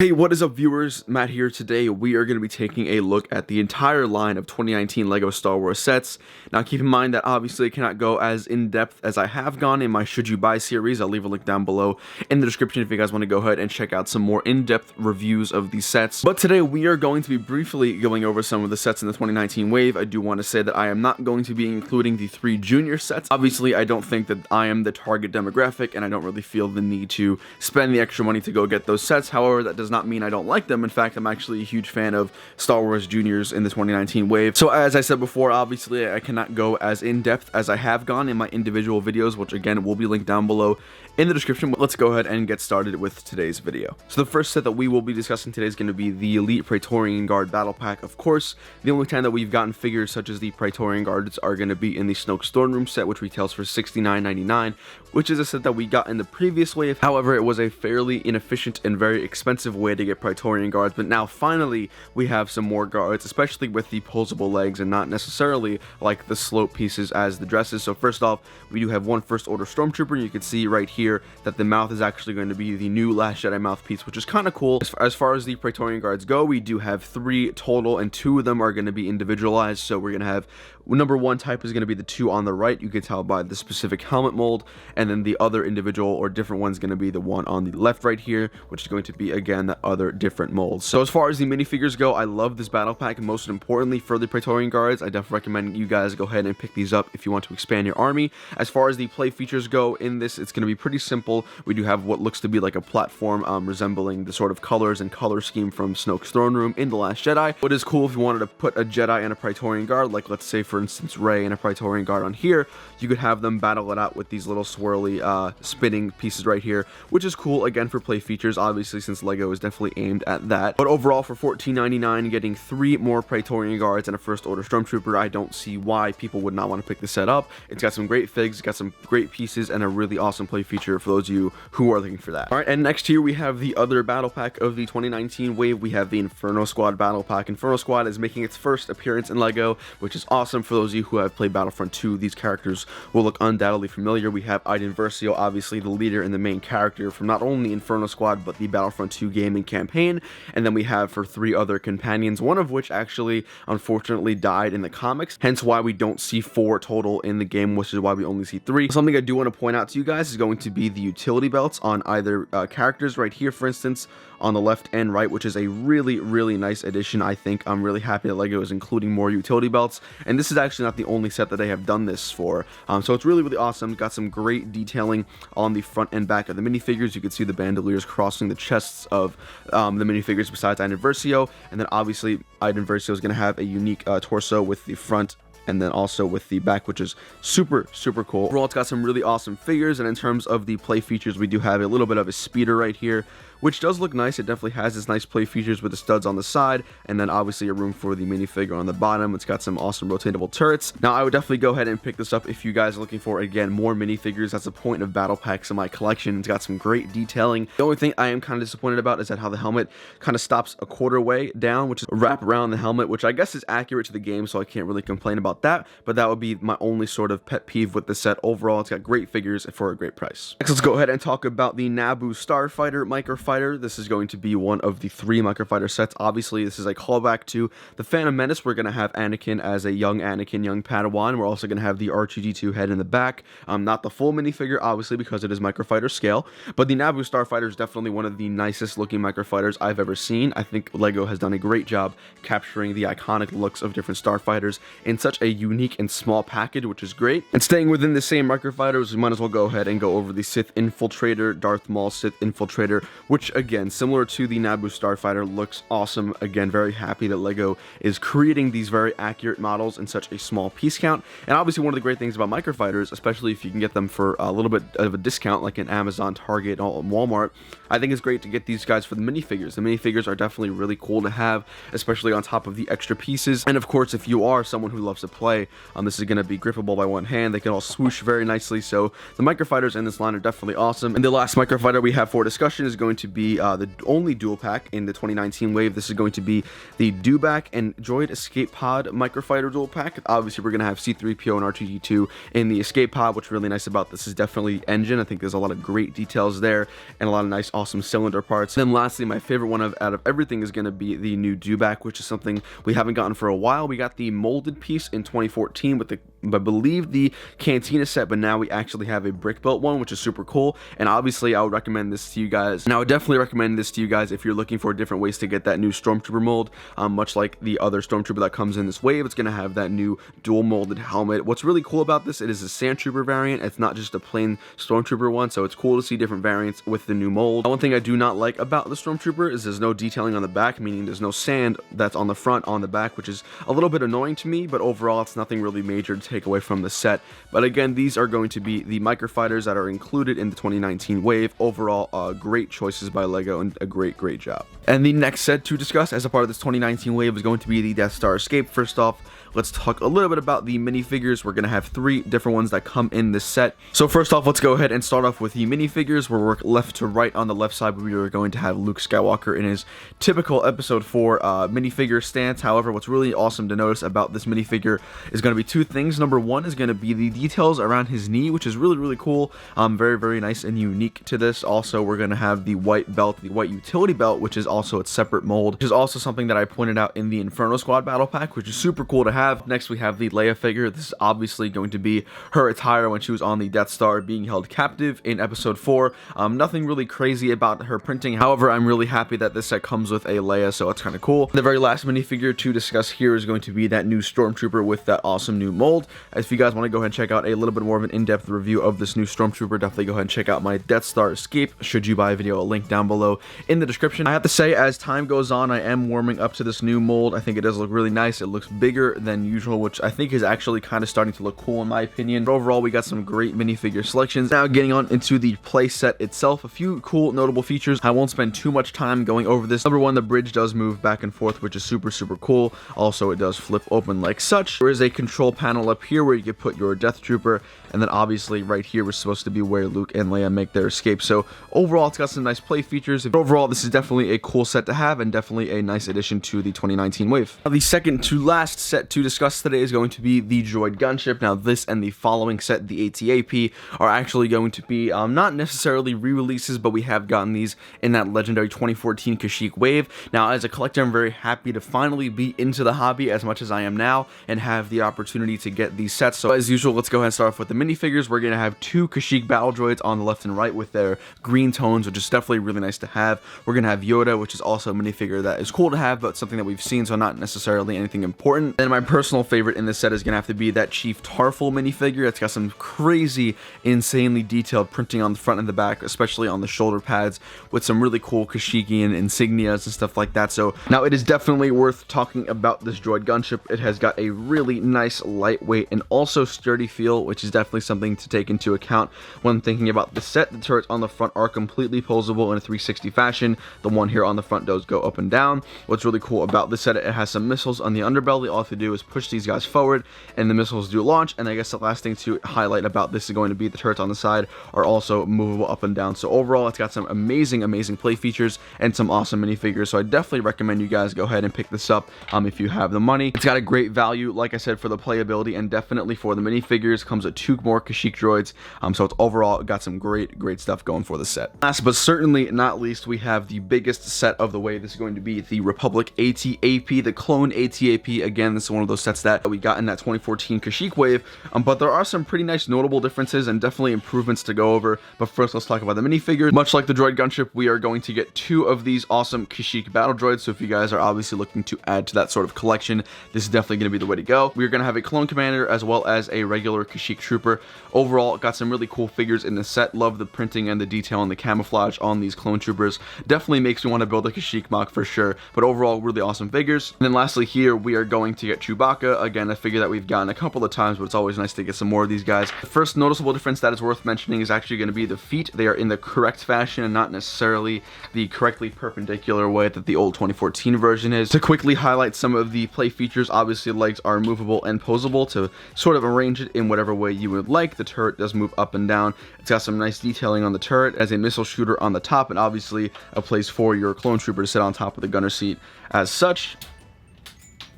Hey, what is up, viewers? Matt here. Today we are going to be taking a look at the entire line of 2019 LEGO Star Wars sets. Now keep in mind that obviously I cannot go as in-depth as I have gone in my Should You Buy series. I'll leave a link down below in the description if you guys want to go ahead and check out some more in-depth reviews of these sets. But today we are going to be briefly going over some of the sets in the 2019 wave. I do want to say that I am not going to be including the 3 junior sets. Obviously I don't think that I am the target demographic and I don't really feel the need to spend the extra money to go get those sets. However, that does not mean I don't like them. In fact, I'm actually a huge fan of Star Wars Juniors in the 2019 wave. So as I said before, obviously I cannot go as in-depth as I have gone in my individual videos, which again will be linked down below in the description. Let's go ahead and get started with today's video. So the first set that we will be discussing today is going to be the Elite Praetorian Guard Battle Pack. Of course, the only time that we've gotten figures such as the Praetorian Guards are going to be in the Snoke's Throne Room set, which retails for $69.99, which is a set that we got in the previous wave. However, it was a fairly inefficient and very expensive way to get Praetorian Guards, but now finally we have some more guards, especially with the posable legs and not necessarily like the slope pieces as the dresses. So first off, we do have one First Order Stormtrooper, and you can see right here that the mouth is actually going to be the new Last Jedi mouthpiece, which is kind of cool. As far as the Praetorian Guards go, we do have 3 total, and 2 of them are going to be individualized. So we're going to have number 1 type is going to be the 2 on the right. You can tell by the specific helmet mold, and then the other individual or different one is going to be the one on the left right here, which is going to be again the other different molds. So as far as the minifigures go, I love this battle pack, and most importantly for the Praetorian Guards, I definitely recommend you guys go ahead and pick these up if you want to expand your army. As far as the play features go in this, it's going to be pretty simple. We do have what looks to be like a platform resembling the sort of colors and color scheme from Snoke's Throne Room in The Last Jedi. What is cool, if you wanted to put a Jedi and a Praetorian Guard, like let's say for instance Rey and a Praetorian Guard on here, you could have them battle it out with these little swirly spinning pieces right here, which is cool again for play features, obviously, since LEGO is definitely aimed at that. But overall, for $14.99, getting 3 more Praetorian Guards and a First Order Stormtrooper, I don't see why people would not want to pick this set up. It's got some great figs, it's got some great pieces, and a really awesome play feature for those of you who are looking for that. Alright, and next here we have the other battle pack of the 2019 wave. We have the Inferno Squad battle pack. Inferno Squad is making its first appearance in LEGO, which is awesome. For those of you who have played Battlefront 2, these characters will look undoubtedly familiar. We have Iden Versio, obviously the leader and the main character from not only Inferno Squad, but the Battlefront 2 gaming campaign. And then we have for 3 other companions, one of which actually unfortunately died in the comics, hence why we don't see 4 total in the game, which is why we only see 3. Something I do want to point out to you guys is going to be the utility belts on either characters. Right here, for instance, on the left and right, which is a really nice addition. I think I'm really happy that LEGO is including more utility belts, and this is actually not the only set that they have done this for, so it's really awesome. Got some great detailing on the front and back of the minifigures. You can see the bandoliers crossing the chests of the minifigures besides Iden Versio, and then obviously Iden Versio is going to have a unique torso with the front and then also with the back, which is super cool. Overall, it's got some really awesome figures, and in terms of the play features, we do have a little bit of a speeder right here, which does look nice. It definitely has its nice play features with the studs on the side, and then obviously a room for the minifigure on the bottom. It's got some awesome rotatable turrets. Now, I would definitely go ahead and pick this up if you guys are looking for, again, more minifigures. That's the point of battle packs in my collection. It's got some great detailing. The only thing I am kind of disappointed about is that how the helmet kind of stops a quarter way down, which is a wrap around the helmet, which I guess is accurate to the game, so I can't really complain about that, but that would be my only sort of pet peeve with the set. Overall, it's got great figures for a great price. Next, let's go ahead and talk about the Naboo Starfighter microfighter. This is going to be one of the 3 microfighter sets. Obviously, this is a callback to the Phantom Menace. We're going to have Anakin as a young Anakin, young Padawan. We're also going to have the R2-D2 head in the back. Not the full minifigure, obviously, because it is microfighter scale, but the Naboo Starfighter is definitely one of the nicest looking microfighters I've ever seen. I think LEGO has done a great job capturing the iconic looks of different starfighters in such a unique and small package, which is great. And staying within the same microfighters, we might as well go ahead and go over the Sith Infiltrator, Darth Maul Sith Infiltrator, which again, similar to the Naboo Starfighter, looks awesome. Again, very happy that LEGO is creating these very accurate models in such a small piece count. And obviously, one of the great things about microfighters, especially if you can get them for a little bit of a discount, like in Amazon, Target, or Walmart, I think it's great to get these guys for the minifigures. The minifigures are definitely really cool to have, especially on top of the extra pieces. And of course, if you are someone who loves to play, this is going to be grippable by one hand. They can all swoosh very nicely. So the microfighters in this line are definitely awesome. And the last microfighter we have for discussion is going to to be the only dual pack in the 2019 wave. This is going to be the Dewback and Droid Escape Pod Microfighter dual pack. Obviously, we're going to have C-3PO and R2-D2 in the Escape Pod. What's really nice about this is definitely engine. I think there's a lot of great details there and a lot of nice, awesome cylinder parts. And then lastly, my favorite one out of everything is going to be the new Dewback, which is something we haven't gotten for a while. We got the molded piece in 2014 with the, I believe, the Cantina set, but now we actually have a brick built one, which is super cool. And obviously, I would recommend this to you guys. Now, I would definitely recommend this to you guys if you're looking for different ways to get that new Stormtrooper mold. Much like the other Stormtrooper that comes in this wave, it's going to have that new dual molded helmet. What's really cool about this, it is a Sandtrooper variant. It's not just a plain Stormtrooper one, so it's cool to see different variants with the new mold. One thing I do not like about the Stormtrooper is there's no detailing on the back, meaning there's no sand that's on the front, on the back, which is a little bit annoying to me, but overall, it's nothing really major to take away from the set. But again, these are going to be the microfighters that are included in the 2019 wave. Overall, great choices by LEGO and a great job. And the next set to discuss as a part of this 2019 wave is going to be the Death Star Escape. First off, let's talk a little bit about the minifigures. We're going to have 3 different ones that come in this set. So first off, let's go ahead and start off with the minifigures. We'll work left to right. On the left side, we are going to have Luke Skywalker in his typical Episode 4 minifigure stance. However, what's really awesome to notice about this minifigure is going to be 2 things. Number 1 is going to be the details around his knee, which is really cool. Very nice and unique to this. Also, we're going to have the white belt, the white utility belt, which is also its separate mold, which is also something that I pointed out in the Inferno Squad battle pack, which is super cool to have. Next, we have the Leia figure. This is obviously going to be her attire when she was on the Death Star being held captive in Episode 4. Nothing really crazy about her printing. However, I'm really happy that this set comes with a Leia, so it's kind of cool. The very last minifigure to discuss here is going to be that new Stormtrooper with that awesome new mold. If you guys want to go ahead and check out a little bit more of an in-depth review of this new Stormtrooper, definitely go ahead and check out my Death Star Escape Should You Buy video, a link down below in the description. I have to say, as time goes on, I am warming up to this new mold. I think it does look really nice. It looks bigger than usual, which I think is actually kind of starting to look cool in my opinion. But overall, we got some great minifigure selections. Now, getting on into the play set itself, a few cool notable features. I won't spend too much time going over this. Number 1, the bridge does move back and forth, which is super cool. Also, it does flip open like such. There is a control panel up here where you can put your Death Trooper, and then obviously right here was supposed to be where Luke and Leia make their escape. So overall, it's got some nice play features. Overall, this is definitely a cool set to have and definitely a nice addition to the 2019 wave. Now, the second to last set to discuss today is going to be the Droid Gunship. Now, this and the following set, the ATAP, are actually going to be not necessarily re-releases, but we have gotten these in that legendary 2014 Kashyyyk wave. Now, as a collector, I'm very happy to finally be into the hobby as much as I am now and have the opportunity to get these sets. So as usual, let's go ahead and start off with the minifigures. We're going to have 2 Kashyyyk battle droids on the left and right with their green tones, which is definitely really nice to have. We're going to have Yoda, which is also a minifigure that is cool to have, but something that we've seen, so not necessarily anything important. Then my personal favorite in this set is going to have to be that Chief Tarful minifigure. It's got some crazy, insanely detailed printing on the front and the back, especially on the shoulder pads, with some really cool Kashyykian insignias and stuff like that. So now it is definitely worth talking about this Droid Gunship. It has got a really nice, lightweight, and also sturdy feel, which is definitely something to take into account when thinking about the set. The turrets on the front are completely posable in a 360 fashion. The one here on the front does go up and down. What's really cool about this set, it has some missiles on the underbelly. All you have to do is push these guys forward and the missiles do launch. And I guess the last thing to highlight about this is going to be the turrets on the side are also movable up and down. So overall, it's got some amazing play features and some awesome minifigures. So I definitely recommend you guys go ahead and pick this up if you have the money. It's got a great value, like I said, for the playability and definitely for the minifigures. Comes with 2 more Kashyyyk droids. So it's overall got some great stuff going for the set. Last but certainly not least, we have the biggest set of the wave. This is going to be the Republic ATAP, the clone ATAP. Again, this is one of those sets that we got in that 2014 Kashyyyk wave, but there are some pretty nice notable differences and definitely improvements to go over. But first, let's talk about the minifigures. Much like the Droid Gunship, we are going to get 2 of these awesome Kashyyyk battle droids. So if you guys are obviously looking to add to that sort of collection, this is definitely going to be the way to go. We're going to have a clone commander as well as a regular Kashyyyk trooper. Overall, got some really cool figures in the set. Love the printing and the detail and the camouflage on these clone troopers. Definitely makes me want to build a Kashyyyk mock for sure, but overall, really awesome figures. And then lastly here, we are going to get Chewbacca. Again, a figure that we've gotten a couple of times, but it's always nice to get some more of these guys. The first noticeable difference that is worth mentioning is actually going to be the feet. They are in the correct fashion and not necessarily the correctly perpendicular way that the old 2014 version is. To quickly highlight some of the play features, obviously legs are movable and posable to sort of arrange it in whatever way you would like. The turret does move up and down. It's got some nice detailing on the turret as a missile shooter on the top, and obviously a place for your clone trooper to sit on top of the gunner seat as such.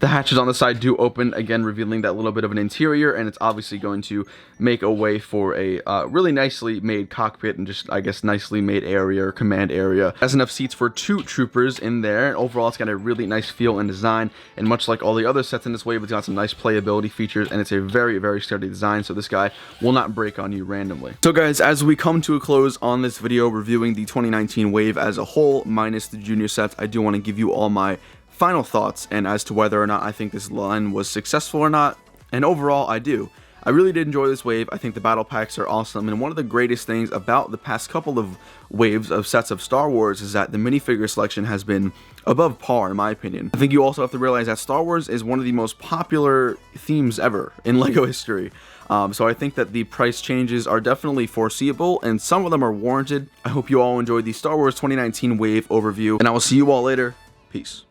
The hatches on the side do open, again revealing that little bit of an interior, and it's obviously going to make a way for a really nicely made cockpit and just, I guess, nicely made area or command area. Has enough seats for 2 troopers in there, and overall it's got a really nice feel and design, and much like all the other sets in this wave, it's got some nice playability features, and it's a very, very sturdy design, so this guy will not break on you randomly. So guys, as we come to a close on this video reviewing the 2019 wave as a whole, minus the junior sets, I do want to give you all my final thoughts and as to whether or not I think this line was successful or not, and overall I do. I really did enjoy this wave. I think the battle packs are awesome, and one of the greatest things about the past couple of waves of sets of Star Wars is that the minifigure selection has been above par in my opinion. I think you also have to realize that Star Wars is one of the most popular themes ever in LEGO history. So I think that the price changes are definitely foreseeable, and some of them are warranted. I hope you all enjoyed the Star Wars 2019 wave overview, and I will see you all later. Peace.